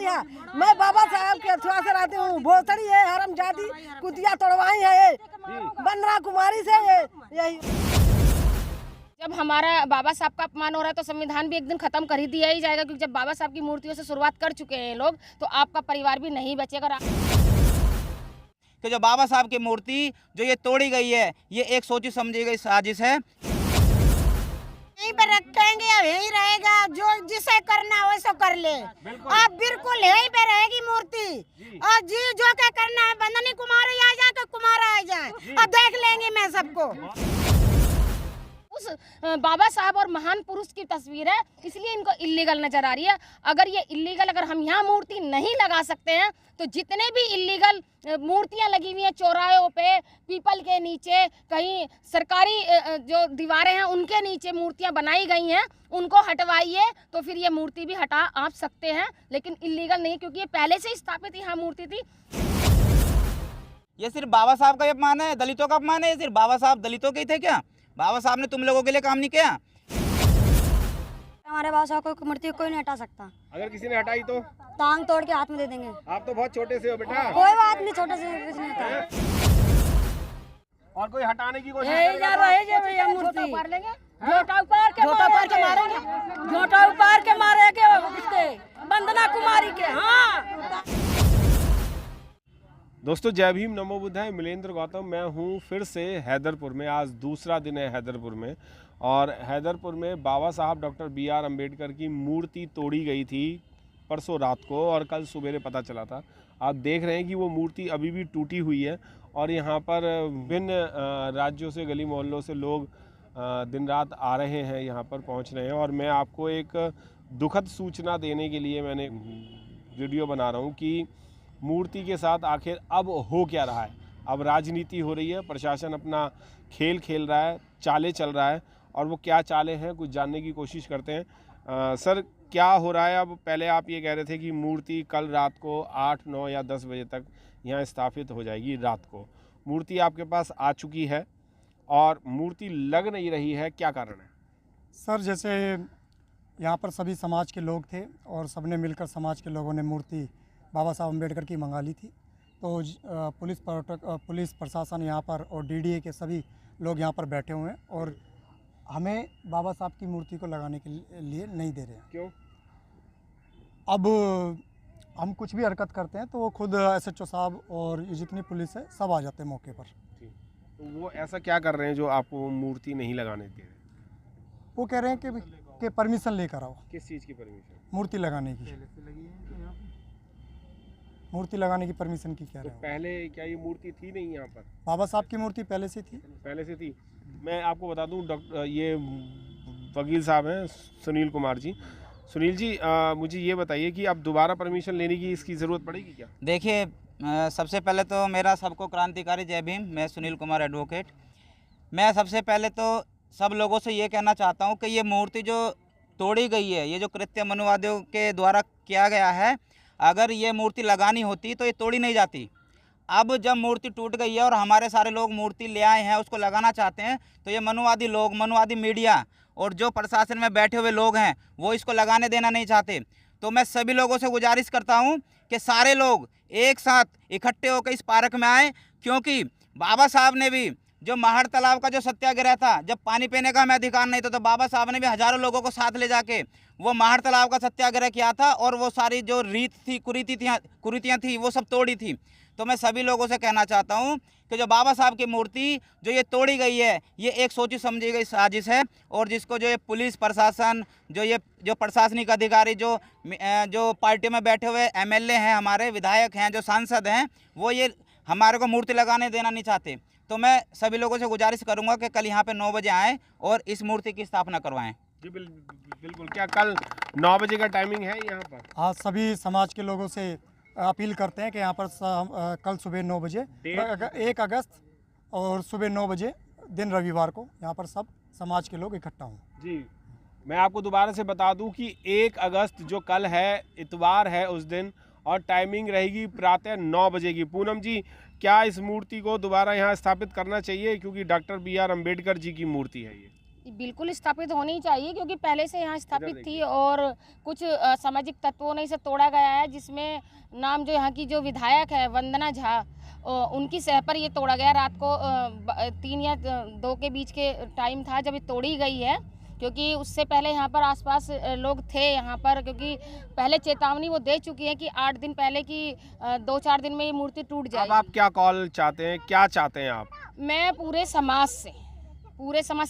नहीं है। मैं बाबा साहब के अथवा से रहती हूँ। भोसड़ी है, हरामजादी, कुतिया तोड़वाई है ये बंदना कुमारी से यही। जब हमारा बाबा साहब का अपमान हो रहा है तो संविधान भी एक दिन खत्म कर ही दिया ही जाएगा, क्योंकि जब बाबा साहब की मूर्तियों से शुरुआत कर चुके हैं लोग, तो आपका परिवार भी नहीं बचेगा। कि जो बाबा साहब की मूर्ति जो ये तोड़ी गई है, ये एक सोची समझी गई साजिश है। यहीं पे रखेंगे, यहीं रहेगा, जो जिसे करना हो वैसे कर ले। अब बिल्कुल यहीं पे रहेगी मूर्ति। और जी जो क्या करना है, बंदनी कुमारी आ जाए तो कुमार आ जाए, और देख लेंगे मैं सबको। उस बाबा साहब और महान पुरुष की तस्वीर है, इसलिए इनको इल्लीगल नजर आ रही है। अगर ये इल्लीगल, अगर हम यहाँ मूर्ति नहीं लगा सकते हैं, तो जितने भी इल्लीगल मूर्तियाँ लगी हुई हैं चौराहों पे, पीपल के नीचे, कहीं सरकारी जो दीवारें हैं उनके नीचे मूर्तियाँ बनाई गई हैं, उनको हटवाइए, तो फिर ये मूर्ति भी हटा आप सकते हैं, लेकिन इल्लीगल नहीं, क्योंकि ये पहले से ही स्थापित यहाँ मूर्ति थी। ये सिर्फ बाबा साहब का अपमान है, दलितों का अपमान है? ये सिर्फ बाबा साहब दलितों के ही थे क्या? बाबा साहब ने तुम लोगों के लिए काम नहीं किया? हमारे बाबा साहब को मूर्ति कोई नहीं हटा सकता। अगर किसी ने हटाई तो टांग तोड़ के हाथ में दे देंगे। आप तो बहुत छोटे से हो बेटा। कोई बात नहीं, छोटे से कुछ नहीं होता। और कोई हटाने की कोशिश भैया मूर्ति झोटा उपार के मारेंगे, झोटा उपार के मारेंगे उसके बंदना कुमारी के। हाँ दोस्तों, जय भीम, नमो बुद्धाय। मिलेंद्र गौतम मैं हूँ फिर से हैदरपुर में। आज दूसरा दिन है हैदरपुर में, और हैदरपुर में बाबा साहब डॉक्टर BR अम्बेडकर की मूर्ति तोड़ी गई थी परसों रात को, और कल सुबह पता चला था। आप देख रहे हैं कि वो मूर्ति अभी भी टूटी हुई है, और यहाँ पर विभिन्न राज्यों से, गली मोहल्लों से लोग दिन रात आ रहे हैं, यहाँ पर पहुँच रहे हैं। और मैं आपको एक दुखद सूचना देने के लिए मैंने वीडियो बना रहा हूँ कि मूर्ति के साथ आखिर अब हो क्या रहा है। अब राजनीति हो रही है, प्रशासन अपना खेल खेल रहा है, चालें चल रहा है, और वो क्या चालें हैं कुछ जानने की कोशिश करते हैं। सर, क्या हो रहा है अब? पहले आप ये कह रहे थे कि मूर्ति कल रात को 8, 9 या 10 बजे तक यहाँ स्थापित हो जाएगी रात को। मूर्ति आपके पास आ चुकी है और मूर्ति लग नहीं रही है, क्या कारण है? सर, जैसे यहाँ पर सभी समाज के लोग थे और सबने मिलकर समाज के लोगों ने मूर्ति बाबा साहब अम्बेडकर की मंगा ली थी। तो पुलिस प्रशासन यहाँ पर और DDA के सभी लोग यहाँ पर बैठे हुए हैं, और हमें बाबा साहब की मूर्ति को लगाने के लिए नहीं दे रहे हैं। क्यों? अब हम कुछ भी हरकत करते हैं तो वो खुद SHO साहब और ये जितनी पुलिस है सब आ जाते हैं मौके पर। तो वो ऐसा क्या कर रहे हैं जो आपको मूर्ति नहीं लगाने दे रहे? वो कह रहे हैं कि परमिशन लेकर आओ। किस चीज़ की परमिशन? मूर्ति लगाने की। मूर्ति लगाने की परमिशन की कह रहे तो हैं। पहले क्या ये मूर्ति थी नहीं यहाँ पर? बाबा साहब की मूर्ति पहले से थी। पहले से थी। मैं आपको बता दूं, डॉक्टर ये वकील साहब हैं सुनील कुमार जी। सुनील जी, मुझे ये बताइए कि अब दोबारा परमिशन लेने की इसकी ज़रूरत पड़ेगी क्या? देखिए, सबसे पहले तो मेरा सबको क्रांतिकारी जय भीम। मैं सुनील कुमार एडवोकेट। मैं सबसे पहले तो सब लोगों से ये कहना चाहता हूँ कि ये मूर्ति जो तोड़ी गई है, ये जो कृत्य मनुवादियों के द्वारा किया गया है, अगर ये मूर्ति लगानी होती तो ये तोड़ी नहीं जाती। अब जब मूर्ति टूट गई है और हमारे सारे लोग मूर्ति ले आए हैं, उसको लगाना चाहते हैं, तो ये मनुवादी लोग, मनुवादी मीडिया और जो प्रशासन में बैठे हुए लोग हैं, वो इसको लगाने देना नहीं चाहते। तो मैं सभी लोगों से गुजारिश करता हूं कि सारे लोग एक साथ इकट्ठे होकर इस पार्क में आएँ, क्योंकि बाबा साहब ने भी जो महड़ तालाब का जो सत्याग्रह था, जब पानी पीने का हमें अधिकार नहीं था, तो बाबा साहब ने भी हजारों लोगों को साथ ले जाके वो महड़ तालाब का सत्याग्रह किया था, और वो सारी जो रीत थी, कुरीतियाँ थी, वो सब तोड़ी थी। तो मैं सभी लोगों से कहना चाहता हूँ कि जो बाबा साहब की मूर्ति जो ये तोड़ी गई है, ये एक सोची समझी गई साजिश है, और जिसको जो ये पुलिस प्रशासन, जो प्रशासनिक अधिकारी, जो पार्टी में बैठे हुए MLA हैं, हमारे विधायक हैं, जो सांसद हैं, वो ये हमारे को मूर्ति लगाने देना नहीं चाहते। तो मैं सभी लोगों से गुजारिश करूंगा कि कल यहाँ पे 9 बजे आएँ और इस मूर्ति की स्थापना करवाएं। जी बिल्कुल। क्या कल 9 बजे का टाइमिंग है यहाँ पर? आज सभी समाज के लोगों से अपील करते हैं कि यहाँ पर कल सुबह 9 बजे 1 अगस्त और सुबह 9 बजे दिन रविवार को यहाँ पर सब समाज के लोग इकट्ठा हों। जी, मैं आपको दोबारा से बता दूं कि 1 अगस्त जो कल है, इतवार है उस दिन, और टाइमिंग रहेगी प्रातः 9 बजे की। पूनम जी, क्या इस मूर्ति को दोबारा यहाँ स्थापित करना चाहिए, क्योंकि डॉक्टर BR अम्बेडकर जी की मूर्ति है ये? बिल्कुल स्थापित होनी चाहिए, क्योंकि पहले से यहाँ स्थापित थी और कुछ असामाजिक तत्वों ने इसे तोड़ा गया है, जिसमें नाम जो यहाँ की जो विधायक है वंदना झा, उनकी सह पर ये तोड़ा गया। रात को 3 या 2 के बीच के टाइम था जब ये तोड़ी गई है, क्योंकि उससे पहले यहाँ पर आसपास लोग थे यहाँ पर, क्योंकि पहले चेतावनी वो दे चुकी है कि 8 दिन पहले की 2-4 दिन में ये मूर्ति टूट जाएगी। अब आप क्या कॉल चाहते हैं, क्या चाहते हैं आप? मैं पूरे समाज से,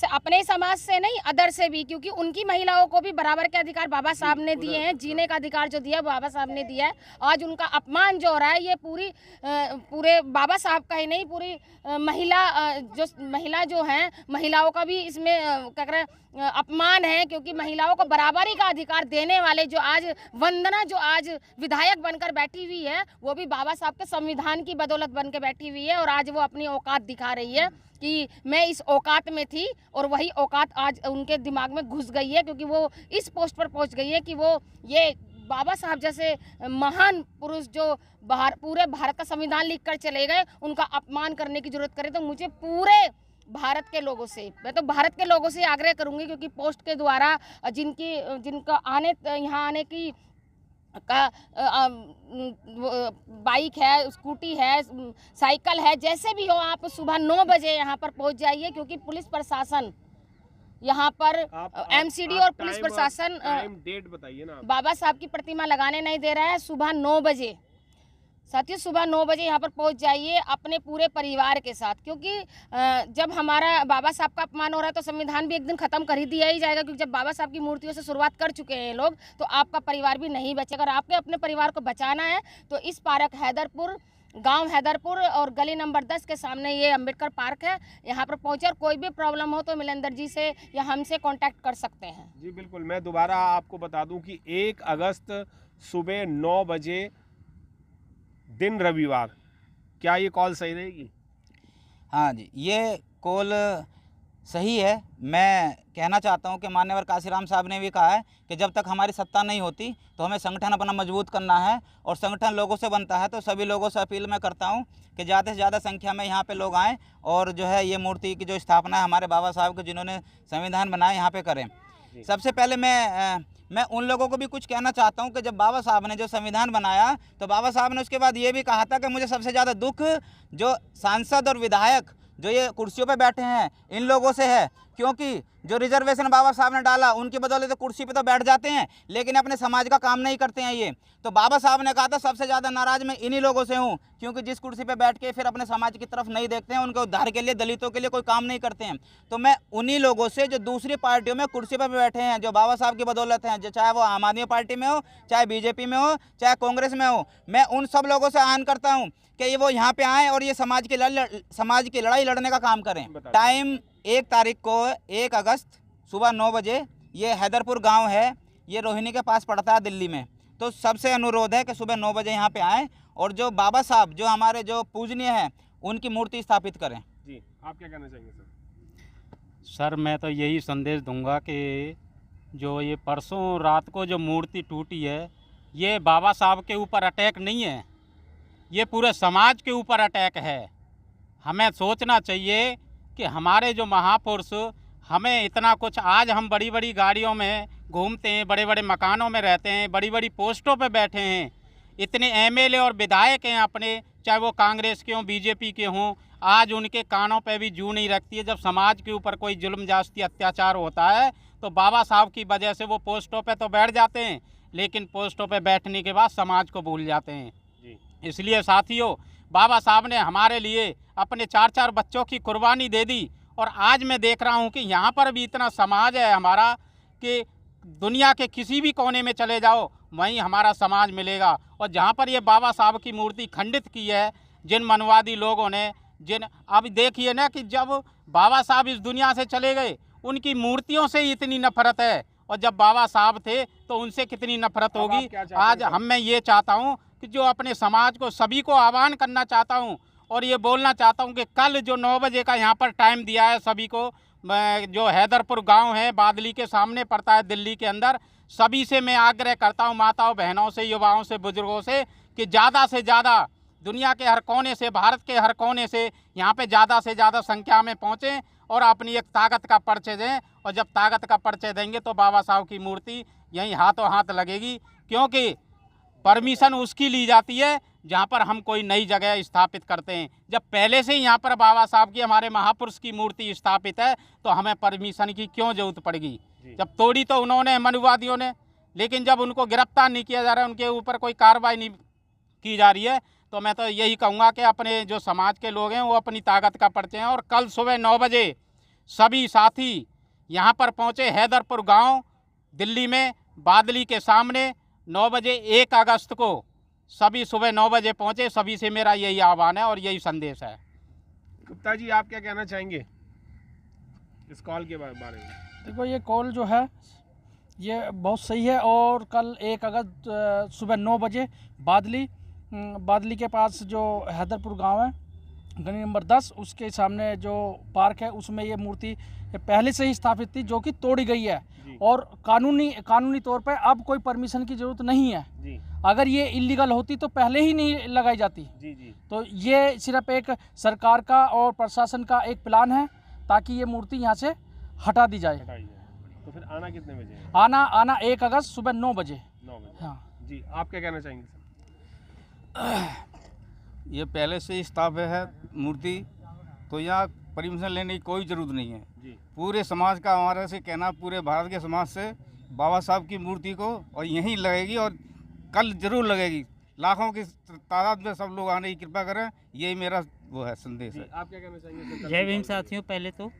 अपने समाज से नहीं, अदर से भी, क्योंकि उनकी महिलाओं को भी बराबर के अधिकार बाबा साहब ने दिए हैं, जीने का अधिकार जो दिया बाबा साहब ने दिया है। आज उनका अपमान जो हो रहा है ये पूरे बाबा साहब का ही नहीं, पूरी महिला जो हैं, महिलाओं का भी इसमें क्या करें अपमान है, क्योंकि महिलाओं को बराबरी का अधिकार देने वाले जो आज वंदना जो आज विधायक बनकर बैठी हुई है, वो भी बाबा साहब के संविधान की बदौलत बन के बैठी हुई है। और आज वो अपनी औकात दिखा रही है कि मैं इस औकात में थी, और वही औकात आज उनके दिमाग में घुस गई है, क्योंकि वो इस पोस्ट पर पहुंच गई है कि वो ये बाबा साहब जैसे महान पुरुष जो पूरे भारत का संविधान लिख कर चले गए, उनका अपमान करने की जरूरत करे। तो मुझे पूरे भारत के लोगों से, मैं तो भारत के लोगों से आग्रह करूंगी, क्योंकि पोस्ट के द्वारा जिनका यहाँ आने की बाइक है, स्कूटी है, साइकिल है, जैसे भी हो आप सुबह 9 बजे यहाँ पर पहुँच जाइए, क्योंकि पुलिस प्रशासन यहाँ पर एमसीडी और पुलिस प्रशासन डेट बताइए ना। बाबा साहब की प्रतिमा लगाने नहीं दे रहा है। सुबह 9 बजे साथियों, सुबह 9 बजे यहाँ पर पहुँच जाइए अपने पूरे परिवार के साथ, क्योंकि जब हमारा बाबा साहब का अपमान हो रहा है तो संविधान भी एक दिन ख़त्म कर ही दिया ही जाएगा, क्योंकि जब बाबा साहब की मूर्तियों से शुरुआत कर चुके हैं लोग, तो आपका परिवार भी नहीं बचेगा। अगर आपके अपने परिवार को बचाना है तो इस पार्क हैदरपुर, गांव हैदरपुर और गली नंबर 10 के सामने ये अंबेडकर पार्क है, यहाँ पर पहुँचे, और कोई भी प्रॉब्लम हो तो मिलेंदर जी से या हमसे कांटेक्ट कर सकते हैं। जी बिल्कुल, मैं दोबारा आपको बता दूं कि 1 अगस्त सुबह 9 बजे दिन रविवार, क्या ये कॉल सही रहेगी? हाँ जी, ये कॉल सही है। मैं कहना चाहता हूँ कि मान्यवर काशीराम साहब ने भी कहा है कि जब तक हमारी सत्ता नहीं होती तो हमें संगठन अपना मजबूत करना है, और संगठन लोगों से बनता है। तो सभी लोगों से अपील मैं करता हूँ कि ज़्यादा से ज़्यादा संख्या में यहाँ पे लोग आएँ, और जो है ये मूर्ति की जो स्थापना है हमारे बाबा साहब के जिन्होंने संविधान बनाया यहाँ पे करें। सबसे पहले मैं उन लोगों को भी कुछ कहना चाहता हूं कि जब बाबा साहब ने जो संविधान बनाया तो बाबा साहब ने उसके बाद ये भी कहा था कि मुझे सबसे ज़्यादा दुख जो सांसद और विधायक जो ये कुर्सियों पे बैठे हैं इन लोगों से है, क्योंकि जो रिजर्वेशन बाबा साहब ने डाला उनकी बदौलत तो कुर्सी पे तो बैठ जाते हैं, लेकिन अपने समाज का काम नहीं करते हैं। ये तो बाबा साहब ने कहा था सबसे ज़्यादा नाराज़ मैं इन्हीं लोगों से हूँ, क्योंकि जिस कुर्सी पे बैठ के फिर अपने समाज की तरफ नहीं देखते हैं, उनके उद्धार के लिए, दलितों के लिए कोई काम नहीं करते हैं। तो मैं उन्हीं लोगों से जो दूसरी पार्टियों में कुर्सी पर बैठे हैं, जो बाबा साहब की बदौलत हैं, जो चाहे वो आम आदमी पार्टी में हो, चाहे बीजेपी में हो, चाहे कांग्रेस में हो, मैं उन सब लोगों से आह्वान करता हूँ कि ये वो यहाँ पे आएँ और ये समाज की लड़ाई लड़ने का काम करें। टाइम 1 तारीख को 1 अगस्त सुबह 9 बजे, ये हैदरपुर गांव है, ये रोहिणी के पास पड़ता है दिल्ली में। तो सबसे अनुरोध है कि सुबह 9 बजे यहाँ पे आएँ और जो बाबा साहब जो हमारे जो पूजनीय हैं उनकी मूर्ति स्थापित करें। जी, आप क्या कहना चाहेंगे सर? सर मैं तो यही संदेश दूंगा कि जो ये परसों रात को जो मूर्ति टूटी है, ये बाबा साहब के ऊपर अटैक नहीं है, ये पूरे समाज के ऊपर अटैक है। हमें सोचना चाहिए कि हमारे जो महापुरुष, हमें इतना कुछ, आज हम बड़ी बड़ी गाड़ियों में घूमते हैं, बड़े बड़े मकानों में रहते हैं, बड़ी बड़ी पोस्टों पे बैठे हैं, इतने एमएलए और विधायक हैं अपने, चाहे वो कांग्रेस के हों, बीजेपी के हों, आज उनके कानों पे भी जू नहीं रखती है। जब समाज के ऊपर कोई जुल्म जास्ती अत्याचार होता है तो बाबा साहब की वजह से वो पोस्टों पे तो बैठ जाते हैं, लेकिन पोस्टों पे बैठने के बाद समाज को भूल जाते हैं। इसलिए साथियों, बाबा साहब ने हमारे लिए अपने 4-4 बच्चों की कुर्बानी दे दी, और आज मैं देख रहा हूँ कि यहाँ पर भी इतना समाज है हमारा कि दुनिया के किसी भी कोने में चले जाओ वहीं हमारा समाज मिलेगा। और जहाँ पर ये बाबा साहब की मूर्ति खंडित की है जिन मनवादी लोगों ने, अब देखिए ना कि जब बाबा साहब इस दुनिया से चले गए उनकी मूर्तियों से ही इतनी नफरत है, और जब बाबा साहब थे तो उनसे कितनी नफरत होगी। आज मैं ये चाहता हूँ कि जो अपने समाज को, सभी को आह्वान करना चाहता हूँ और ये बोलना चाहता हूँ कि कल जो 9 बजे का यहाँ पर टाइम दिया है सभी को, जो हैदरपुर गांव है बादली के सामने पड़ता है दिल्ली के अंदर, सभी से मैं आग्रह करता हूँ, माताओं बहनों से, युवाओं से, बुजुर्गों से, कि ज़्यादा से ज़्यादा दुनिया के हर कोने से, भारत के हर कोने से यहाँ पे ज़्यादा से ज़्यादा संख्या में पहुँचें और अपनी एक ताकत का परिचय दें। और जब ताकत का परिचय देंगे तो बाबा साहब की मूर्ति यहीं हाथों हाथ लगेगी, क्योंकि परमिशन उसकी ली जाती है जहाँ पर हम कोई नई जगह स्थापित करते हैं। जब पहले से ही यहाँ पर बाबा साहब की, हमारे महापुरुष की मूर्ति स्थापित है, तो हमें परमिशन की क्यों जरूरत पड़ेगी। जब तोड़ी तो उन्होंने, मनुवादियों ने, लेकिन जब उनको गिरफ्तार नहीं किया जा रहा है, उनके ऊपर कोई कार्रवाई नहीं की जा रही है, तो मैं तो यही कहूँगा कि अपने जो समाज के लोग हैं वो अपनी ताकत का परिचय हैं। और कल सुबह 9 बजे सभी साथी यहाँ पर पहुँचे, हैदरपुर गांव दिल्ली में, बादली के सामने 9 बजे 1 अगस्त को सभी सुबह 9 बजे पहुँचे। सभी से मेरा यही आह्वान है और यही संदेश है। गुप्ता जी, आप क्या कहना चाहेंगे इस कॉल के बारे में? देखो, ये कॉल जो है ये बहुत सही है। और कल 1 अगस्त सुबह 9 बजे बादली के पास जो हैदरपुर गांव है, गली नंबर 10, उसके सामने जो पार्क है, उसमें ये मूर्ति पहले से ही स्थापित थी, जो कि तोड़ी गई है। और कानूनी तौर पे अब कोई परमिशन की ज़रूरत नहीं है जी। अगर ये इलीगल होती तो पहले ही नहीं लगाई जाती जी। तो ये सिर्फ एक सरकार का और प्रशासन का एक प्लान है ताकि ये मूर्ति यहाँ से हटा दी जाए। तो फिर आना कितने बजे है? आना 1 अगस्त सुबह 9 बजे। हाँ जी, आप क्या कहना चाहेंगे सर? ये पहले से ही स्थापित है मूर्ति, तो यहाँ परमिशन लेने की कोई ज़रूरत नहीं है जी। पूरे समाज का हमारे से कहना, पूरे भारत के समाज से बाबा साहब की मूर्ति को और यहीं लगेगी, और कल ज़रूर लगेगी। लाखों की तादाद में सब लोग आने की कृपा करें, यही मेरा वो है संदेश है। आप क्या कहना चाहेंगे? जय भीम साथियों। पहले तो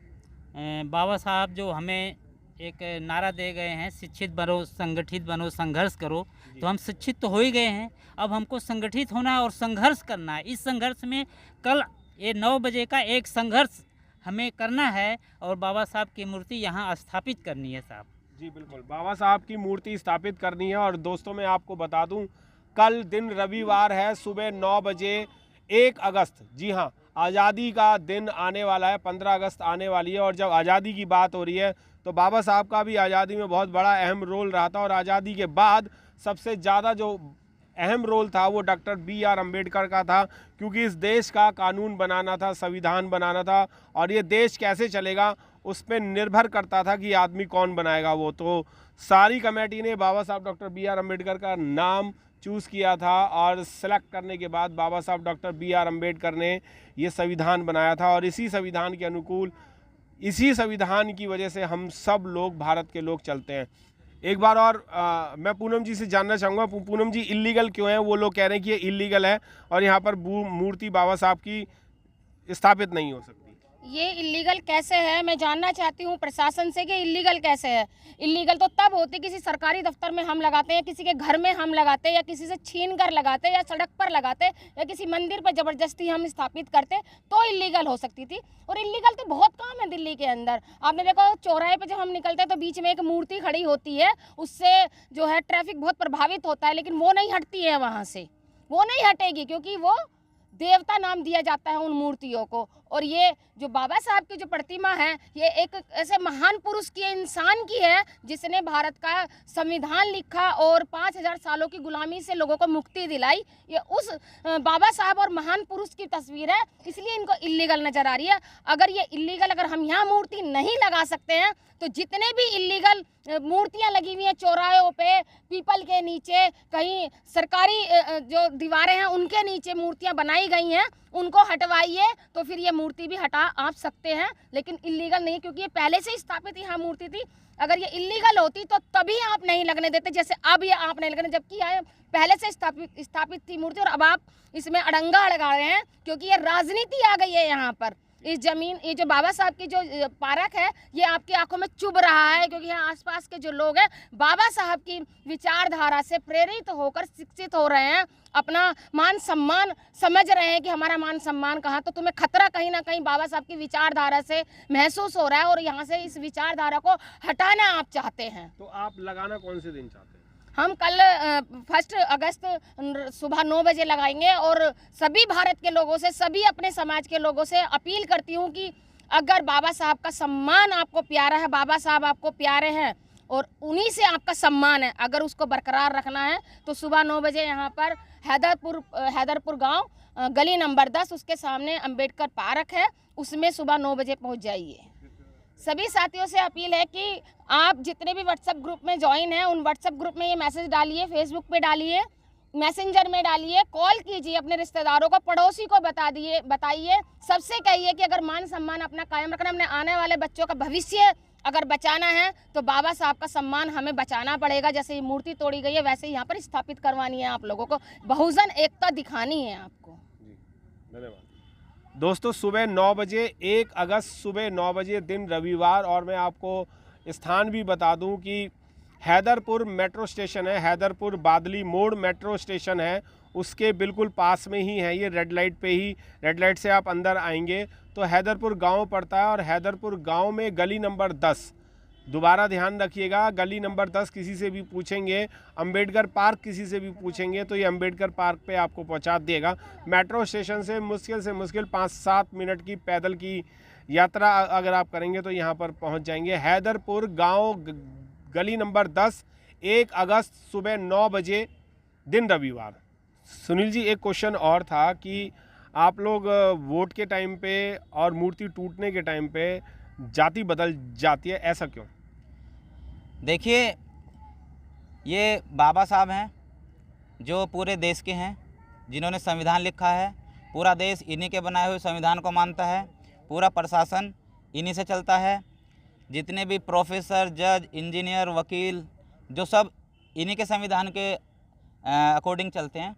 बाबा साहब जो हमें एक नारा दे गए हैं, शिक्षित बनो, संगठित बनो, संघर्ष करो, तो हम शिक्षित तो हो ही गए हैं। अब हमको संगठित होना है और संघर्ष करना है। इस संघर्ष में कल ये 9 बजे का एक संघर्ष हमें करना है और बाबा साहब की मूर्ति यहाँ स्थापित करनी है साहब जी। बिल्कुल, बाबा साहब की मूर्ति स्थापित करनी है। और दोस्तों, मैं आपको बता दूं, कल दिन रविवार है, सुबह 9 बजे 1 अगस्त, जी हाँ, आज़ादी का दिन आने वाला है, 15 अगस्त आने वाली है। और जब आज़ादी की बात हो रही है तो बाबा साहब का भी आज़ादी में बहुत बड़ा अहम रोल रहा था। और आज़ादी के बाद सबसे ज़्यादा जो अहम रोल था वो डॉक्टर BR अम्बेडकर का था, क्योंकि इस देश का कानून बनाना था, संविधान बनाना था, और ये देश कैसे चलेगा उस पर निर्भर करता था कि आदमी कौन बनाएगा वो। तो सारी कमेटी ने बाबा साहब डॉक्टर BR अम्बेडकर का नाम चूज़ किया था, और सेलेक्ट करने के बाद बाबा साहब डॉक्टर BR अम्बेडकर ने ये संविधान बनाया था। और इसी संविधान के अनुकूल, इसी संविधान की वजह से हम सब लोग, भारत के लोग चलते हैं। एक बार और मैं पूनम जी से जानना चाहूँगा, पूनम जी, इलीगल क्यों है? वो लोग कह रहे हैं कि ये इलीगल है और यहाँ पर मूर्ति बाबा साहब की स्थापित नहीं हो सकती। ये इलीगल कैसे है, मैं जानना चाहती हूँ प्रशासन से कि इलीगल कैसे है। इलीगल तो तब होती किसी सरकारी दफ्तर में हम लगाते हैं, किसी के घर में हम लगाते, या किसी से छीन कर लगाते, या सड़क पर लगाते, या किसी मंदिर पर ज़बरदस्ती हम स्थापित करते, तो इलीगल हो सकती थी। और इलीगल तो बहुत काम है दिल्ली के अंदर। आपने देखो, चौराहे पे जब हम निकलते हैं तो बीच में एक मूर्ति खड़ी होती है, उससे जो है ट्रैफिक बहुत प्रभावित होता है, लेकिन वो नहीं हटती है वहाँ से, वो नहीं हटेगी, क्योंकि वो देवता नाम दिया जाता है उन मूर्तियों को। और ये जो बाबा साहब की जो प्रतिमा है, ये एक ऐसे महान पुरुष की, इंसान की है, जिसने भारत का संविधान लिखा और 5000 सालों की गुलामी से लोगों को मुक्ति दिलाई। ये उस बाबा साहब और महान पुरुष की तस्वीर है, इसलिए इनको इलीगल नज़र आ रही है। अगर ये इलीगल, अगर हम यहाँ मूर्ति नहीं लगा सकते हैं, तो जितने भी इलीगल मूर्तियाँ लगी हुई हैं चौराहों पे, पीपल के नीचे, कहीं सरकारी जो दीवारें हैं उनके नीचे मूर्तियाँ बनाई गई हैं, उनको हटवाइए, तो फिर ये मूर्ति भी हटा आप सकते हैं। लेकिन इलीगल नहीं, क्योंकि ये पहले से स्थापित यहाँ मूर्ति थी। अगर ये इलीगल होती तो तभी आप नहीं लगने देते, जैसे अब ये आप नहीं लगने, जबकि यह पहले से स्थापित थी मूर्ति, और अब आप इसमें अड़ंगा लगा रहे हैं, क्योंकि ये राजनीति आ गई है यहाँ पर। इस जमीन, ये जो बाबा साहब की जो पार्क है, ये आपकी आंखों में चुभ रहा है, क्योंकि यहाँ आसपास के जो लोग हैं बाबा साहब की विचारधारा से प्रेरित होकर शिक्षित हो रहे हैं, अपना मान सम्मान समझ रहे हैं कि हमारा मान सम्मान कहाँ। तो तुम्हें खतरा कहीं ना कहीं बाबा साहब की विचारधारा से महसूस हो रहा है, और यहाँ से इस विचारधारा को हटाना आप चाहते हैं। तो आप लगाना कौन से दिन चाहते हैं? हम कल 1 अगस्त सुबह 9 बजे लगाएंगे, और सभी भारत के लोगों से, सभी अपने समाज के लोगों से अपील करती हूँ कि अगर बाबा साहब का सम्मान आपको प्यारा है, बाबा साहब आपको प्यारे हैं और उन्हीं से आपका सम्मान है, अगर उसको बरकरार रखना है, तो सुबह 9 बजे यहाँ पर हैदरपुर गांव गली नंबर 10, उसके सामने अंबेडकर पार्क है, उसमें सुबह 9 बजे पहुँच जाइए। सभी साथियों से अपील है कि आप जितने भी व्हाट्सएप ग्रुप में ज्वाइन हैं उन व्हाट्सएप ग्रुप में ये मैसेज डालिए, फेसबुक पे डालिए, मैसेंजर में डालिए, कॉल कीजिए अपने रिश्तेदारों को, पड़ोसी को बताइए, सबसे कहिए कि अगर मान सम्मान अपना कायम रखना, अपने आने वाले बच्चों का भविष्य अगर बचाना है तो बाबा साहब का सम्मान हमें बचाना पड़ेगा। जैसे ये मूर्ति तोड़ी गई है वैसे यहाँ पर स्थापित करवानी है आप लोगों को, बहुजन एकता दिखानी है आपको। धन्यवाद। दोस्तों, सुबह 9 बजे 1 अगस्त सुबह 9 बजे दिन रविवार, और मैं आपको स्थान भी बता दूं कि हैदरपुर मेट्रो स्टेशन है, हैदरपुर बादली मोड़ मेट्रो स्टेशन है, उसके बिल्कुल पास में ही है ये। रेड लाइट पे ही, रेड लाइट से आप अंदर आएंगे तो हैदरपुर गांव पड़ता है, और हैदरपुर गांव में गली नंबर 10, दोबारा ध्यान रखिएगा, गली नंबर 10 किसी से भी पूछेंगे, अंबेडकर पार्क किसी से भी पूछेंगे तो ये अंबेडकर पार्क पे आपको पहुंचा देगा। मेट्रो स्टेशन से मुश्किल 5-7 मिनट की पैदल की यात्रा अगर आप करेंगे तो यहाँ पर पहुँच जाएंगे। हैदरपुर गाँव, गली नंबर 10, 1 अगस्त सुबह 9 बजे दिन रविवार। सुनील जी, एक क्वेश्चन और था कि आप लोग वोट के टाइम पे और मूर्ति टूटने के टाइम पे जाति बदल जाती है, ऐसा क्यों? देखिए, ये बाबा साहब हैं जो पूरे देश के हैं, जिन्होंने संविधान लिखा है। पूरा देश इन्हीं के बनाए हुए संविधान को मानता है, पूरा प्रशासन इन्हीं से चलता है। जितने भी प्रोफेसर, जज, इंजीनियर, वकील, जो सब इन्हीं के संविधान के अकॉर्डिंग चलते हैं।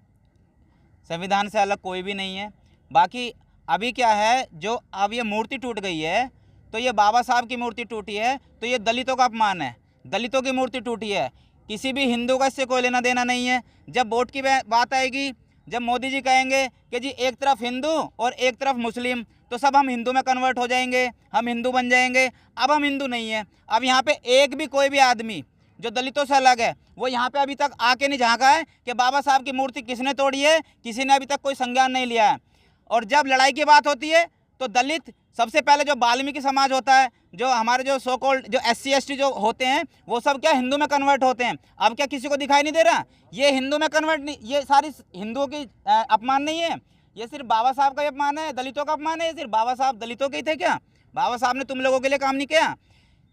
संविधान से अलग कोई भी नहीं है। बाकी अभी क्या है, जो अब ये मूर्ति टूट गई है तो ये बाबा साहब की मूर्ति टूटी है तो ये दलितों का अपमान है, दलितों की मूर्ति टूटी है। किसी भी हिंदू का इससे कोई लेना देना नहीं है। जब वोट की बात आएगी, जब मोदी जी कहेंगे कि जी एक तरफ हिंदू और एक तरफ मुस्लिम, तो सब हम हिंदू में कन्वर्ट हो जाएंगे, हम हिंदू बन जाएंगे। अब हम हिंदू नहीं है। अब यहाँ पे एक भी कोई भी आदमी जो दलितों से अलग है वो यहाँ पे अभी तक आके नहीं झांका है कि बाबा साहब की मूर्ति किसने तोड़ी है, किसी ने अभी तक कोई संज्ञान नहीं लिया है। और जब लड़ाई की बात होती है तो दलित, सबसे पहले जो वाल्मीकि समाज होता है, जो हमारे जो सो कॉल्ड जो SC ST जो होते हैं, वो सब क्या हिंदू में कन्वर्ट होते हैं। अब क्या किसी को दिखाई नहीं दे रहा ये हिंदू में कन्वर्ट नहीं? ये सारी हिंदुओं की अपमान नहीं है, ये सिर्फ बाबा साहब का ही अपमान है, दलितों का अपमान है। ये सिर्फ बाबा साहब दलितों के ही थे क्या? बाबा साहब ने तुम लोगों के लिए काम नहीं किया?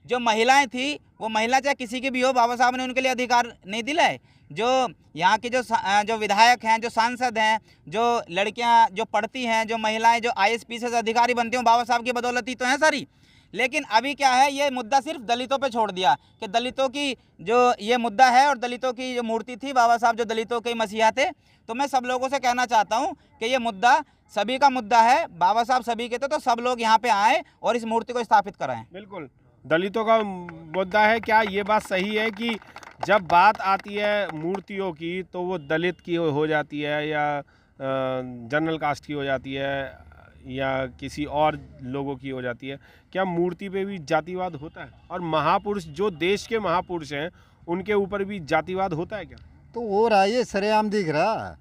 जो महिलाएं थी, वो महिला चाहे किसी की भी हो, बाबा साहब ने उनके लिए अधिकार नहीं दिलाए? जो यहाँ की जो विधायक हैं, जो सांसद हैं, जो लड़कियां जो पढ़ती हैं, जो महिलाएं जो IAS PCS अधिकारी बनती हैं, बाबा साहब की बदौलत ही तो हैं सारी। लेकिन अभी क्या है, ये मुद्दा सिर्फ दलितों पे छोड़ दिया कि दलितों की जो ये मुद्दा है और दलितों की जो मूर्ति थी, बाबा साहब जो दलितों के मसीहा थे। तो मैं सब लोगों से कहना चाहता हूँ कि ये मुद्दा सभी का मुद्दा है, बाबा साहब सभी के थे, तो सब लोग यहाँ पे आए और इस मूर्ति को स्थापित कराएं। बिल्कुल, दलितों का मुद्दा है। क्या ये बात सही है कि जब बात आती है मूर्तियों की तो वो दलित की हो जाती है, या जनरल कास्ट की हो जाती है, या किसी और लोगों की हो जाती है? क्या मूर्ति पे भी जातिवाद होता है? और महापुरुष, जो देश के महापुरुष हैं, उनके ऊपर भी जातिवाद होता है क्या? तो हो रहा है, ये सरेआम दिख रहा है।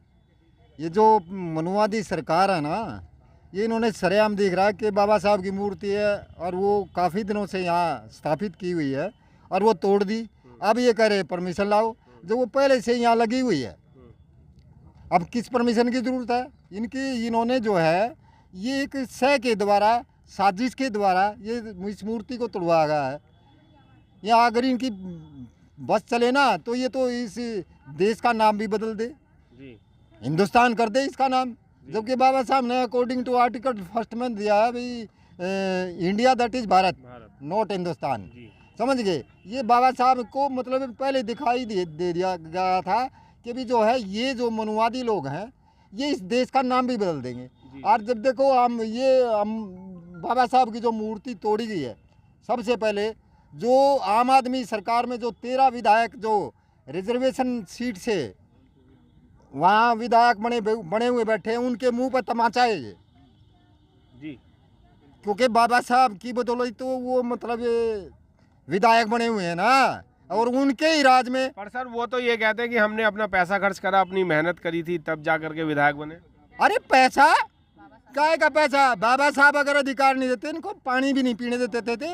ये जो मनुवादी सरकार है ना, ये इन्होंने सरेआम दिख रहा है कि बाबा साहब की मूर्ति है और वो काफ़ी दिनों से यहाँ स्थापित की हुई है और वो तोड़ दी। अब ये कह रहे परमिशन लाओ, जो वो पहले से यहाँ लगी हुई है। अब किस परमिशन की ज़रूरत है इनकी? इन्होंने जो है ये एक सह के द्वारा, साजिश के द्वारा ये इस मूर्ति को तोड़वाया गया है। यहाँ अगर इनकी बस चले ना तो ये तो इस देश का नाम भी बदल दे, हिंदुस्तान कर दे इसका नाम। जबकि बाबा साहब ने अकॉर्डिंग टू आर्टिकल 1 में दिया है भाई India that is Bharat, not Hindustan. समझ गए? ये बाबा साहब को मतलब पहले दिखाई दे दिया गया था कि भी जो है ये जो मनुवादी लोग हैं ये इस देश का नाम भी बदल देंगे। और जब देखो हम बाबा साहब की जो मूर्ति तोड़ी गई है, सबसे पहले जो आम आदमी सरकार में जो 13 विधायक जो रिजर्वेशन सीट से वहाँ विधायक बने हुए बैठे हैं, उनके मुंह पर तमाचा है ये जी। क्योंकि बाबा साहब की बदौलत तो वो मतलब विधायक बने हुए हैं ना, और उनके ही राज में। पर सर वो तो ये कहते हैं कि हमने अपना पैसा खर्च करा, अपनी मेहनत करी थी, तब जा करके विधायक बने। अरे पैसा काय का पैसा? बाबा साहब अगर अधिकार नहीं देते, इनको पानी भी नहीं पीने देते थे।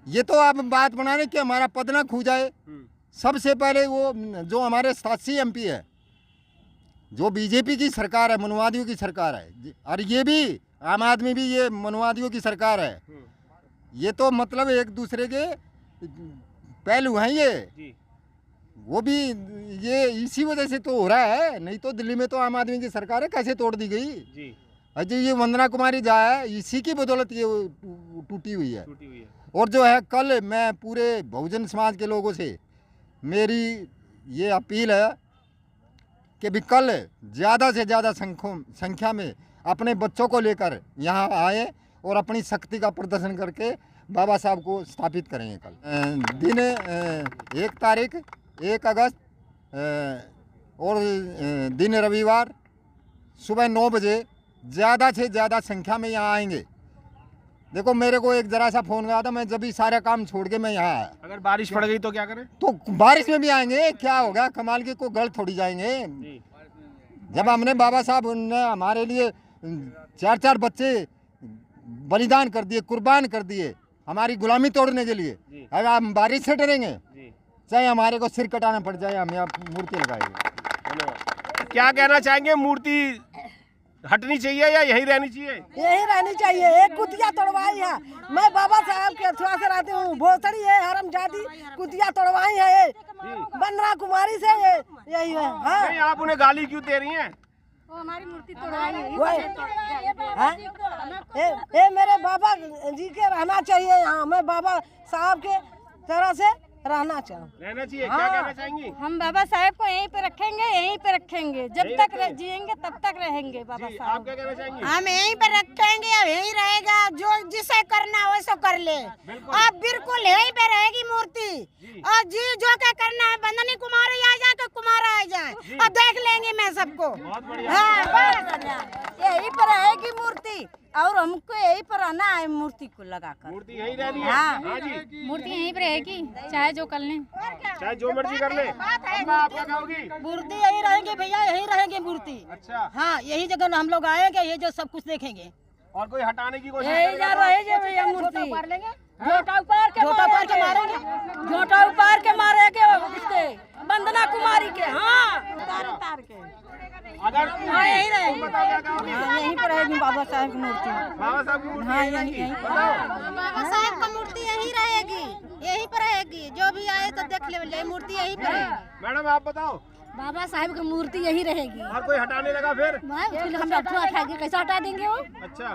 ये तो आप बात बनाने कि हमारा पद ना खो जाए। सबसे पहले वो जो हमारे 87 MP है, जो बीजेपी की सरकार है, मनुवादियों की सरकार है, और ये भी आम आदमी भी ये मनुवादियों की सरकार है। ये तो मतलब एक दूसरे के पहलू हैं ये। वो भी ये इसी वजह से तो हो रहा है, नहीं तो दिल्ली में तो आम आदमी की सरकार है, कैसे तोड़ दी गई। अजय ये वंदना कुमारी जा है, इसी की बदौलत ये टूटी हुई है। और जो है कल मैं पूरे बहुजन समाज के लोगों से मेरी ये अपील है कि भी कल ज़्यादा से ज़्यादा संख्या में अपने बच्चों को लेकर यहाँ आए और अपनी शक्ति का प्रदर्शन करके बाबा साहब को स्थापित करेंगे। कल दिन 1 तारीख 1 अगस्त और दिन रविवार सुबह 9 बजे ज़्यादा से ज़्यादा संख्या में यहाँ आएंगे। देखो मेरे को एक जरा सा फोन गया था, मैं जब भी सारा काम छोड़ के मैं यहाँ आया। अगर बारिश पड़ गई तो क्या करें? तो बारिश में भी आएंगे, क्या हो गया, कमाल की कोई गल थोड़ी जाएंगे। जब हमने बाबा साहब ने हमारे लिए 4-4 बच्चे बलिदान कर दिए, कुर्बान कर दिए हमारी गुलामी तोड़ने के लिए, अगर हम बारिश से डरेंगे? चाहे हमारे को सिर कटाना पड़ जाए, हम यहाँ मूर्ति लगाएंगे। क्या कहना चाहेंगे? मूर्ति हटनी चाहिए या यही रहनी चाहिए? यही रहनी चाहिए। एक कुतिया तोड़वाई है, मैं बाबा साहब के थोड़ा से रहती हूँ, भोसड़ी है, हरमजादी कुतिया तोड़वाई है ये वंदना कुमारी से, ये यही है। हाँ? नहीं, आप उन्हें गाली क्यों दे रही हैं? वो हमारी मूर्ति तोड़वाई है। ये मेरे बाबा जी के रहना चाहिए यहाँ, मैं बाबा साहब के तरह से रहना चाहिए। क्या कहना चाहेंगी? हम बाबा साहब को यहीं पे रखेंगे, यहीं पे रखेंगे, जब तक जिएंगे तब तक रहेंगे बाबा साहब। आप क्या कहना चाहेंगी? हम यहीं पे रखेंगे, यहीं रहेगा, जो जिसे करना हो सो कर ले। अब बिल्कुल यहीं पे रहेगी मूर्ति, और जी जो क्या करना है, वंदनी कुमारी आ जाए तो कुमार आ जाए, अब देख लेंगे मैं सबको। यहीं पर रहेगी मूर्ति, और हमको यहीं पर रहना है मूर्ति को लगाकर। मूर्ति यहीं रहनी है। हाँ। हाँ जी, मूर्ति यहीं पे रहेगी, चाहे जो कर लें, चाहे जो मर्जी कर ले। अम्मा, आप क्या कहोगी? मूर्ति यहीं रहेंगे भैया, यहीं रहेंगे मूर्ति। अच्छा, हाँ, यही जगह हम लोग आएंगे, ये जो सब कुछ देखेंगे। और कोई हटाने की कोशिश यही जा रहेंगे भैया मूर्ति। झोटा उपार के मारेंगे, झोटा उपार के मारेंगे इसके वंदना कुमारी के। हाँ, उतार के अगर हाँ यही रहेगी, बताओ क्या कहोगी? हाँ यहीं पर रहेगी बाबा साहब की मूर्ति। बाबा साहब की मूर्ति हाँ यहीं यहीं रहेगी। यहीं बताओ। बाबा साहब की मूर्ति यहीं रहेगी, यहीं पर रहेगी, जो भी आए तो देख ले, मूर्ति यहीं पर है। मैडम आप बताओ। बाबा साहब की मूर्ति यही रहेगी। और कोई हटाने लगा फिर? उसके लिए हम हटाएंगे, कैसे हटा देंगे वो? अच्छा,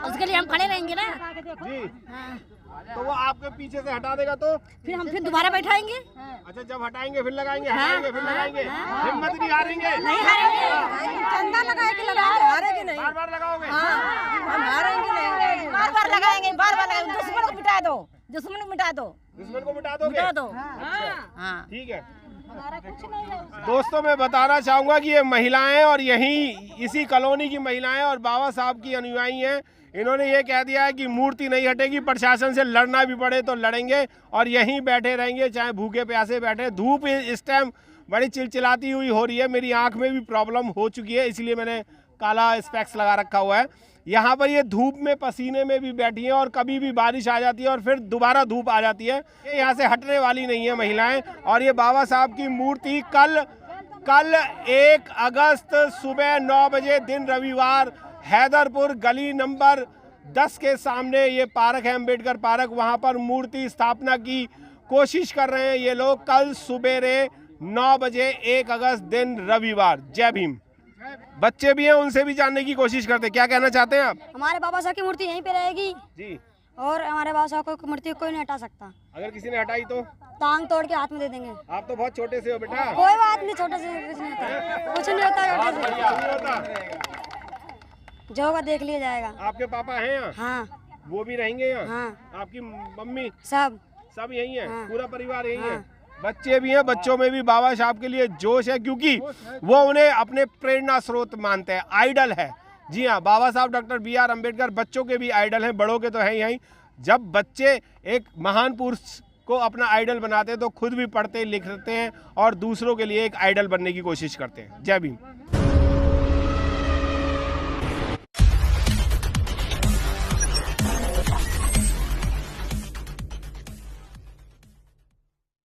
उसके लिए हम खड़े रहेंगे ना। जी, हाँ। तो वो आपके पीछे से हटा देगा तो फिर हम दोबारा बैठाएंगे। अच्छा, जब हटाएंगे फिर लगाएंगे, हटाएंगे फिर लगाएंगे। हिम्मत नहीं हारेंगे? नहीं हारेंगे, चंदा लगाएंगे, हारेंगे नहीं। बार बार लगाओगे? हम हारेंगे नहीं, बार बार लगाएंगे, बार बार लगाएंगे। दुश्मन को मिटा दो, दुश्मन को मिटा दो, दुश्मन को मिटा दोगे? मिटा दो। अच्छा, ठीक है। दोस्तों, मैं बताना चाहूँगा कि ये महिलाएं और यहीं इसी कॉलोनी की महिलाएं और बाबा साहब की अनुयायी हैं। इन्होंने ये कह दिया है कि मूर्ति नहीं हटेगी, प्रशासन से लड़ना भी पड़े तो लड़ेंगे और यहीं बैठे रहेंगे, चाहे भूखे प्यासे बैठे। धूप इस टाइम बड़ी चिलचिलाती हुई हो रही है, मेरी आंख में भी प्रॉब्लम हो चुकी है, इसलिए मैंने काला स्पेक्स लगा रखा हुआ है। यहाँ पर ये धूप में पसीने में भी बैठी हैं और कभी भी बारिश आ जाती है और फिर दोबारा धूप आ जाती है। ये यहाँ से हटने वाली नहीं है महिलाएं। और ये बाबा साहब की मूर्ति कल 1 अगस्त सुबह 9 बजे दिन रविवार हैदरपुर गली नंबर 10 के सामने ये पार्क है, अम्बेडकर पार्क, वहाँ पर मूर्ति स्थापना की कोशिश कर रहे हैं ये लोग कल सुबेरे 9 बजे 1 अगस्त दिन रविवार। जय भीम। बच्चे भी हैं, उनसे भी जानने की कोशिश करते हैं। क्या कहना चाहते हैं आप? हमारे बाबा साहब की मूर्ति यहीं पे रहेगी जी, और हमारे बाबा साहब की मूर्ति कोई नहीं हटा सकता। अगर किसी ने हटाई तो टांग तोड़ के हाथ में दे देंगे। आप तो बहुत छोटे से हो बेटा। कोई बात नहीं, छोटे से कुछ नहीं होता, कुछ नहीं होता, बहुत छोटे बढ़िया, नहीं होता। से जो होगा देख लिया जाएगा। आपके पापा हैं यहाँ? हाँ, वो भी रहेंगे यहाँ? हाँ, आपकी मम्मी सब यही है? हाँ। पूरा परिवार यही हाँ। है? बच्चे भी हैं, बच्चों में भी बाबा साहब के लिए जोश है, क्योंकि वो उन्हें अपने प्रेरणा स्रोत मानते हैं, आइडल है। जी हाँ, बाबा साहब डॉक्टर BR अम्बेडकर बच्चों के भी आइडल हैं, बड़ों के तो हैं ही। जब बच्चे एक महान पुरुष को अपना आइडल बनाते हैं तो खुद भी पढ़ते लिखते हैं और दूसरों के लिए एक आइडल बनने की कोशिश करते हैं। जय भीम।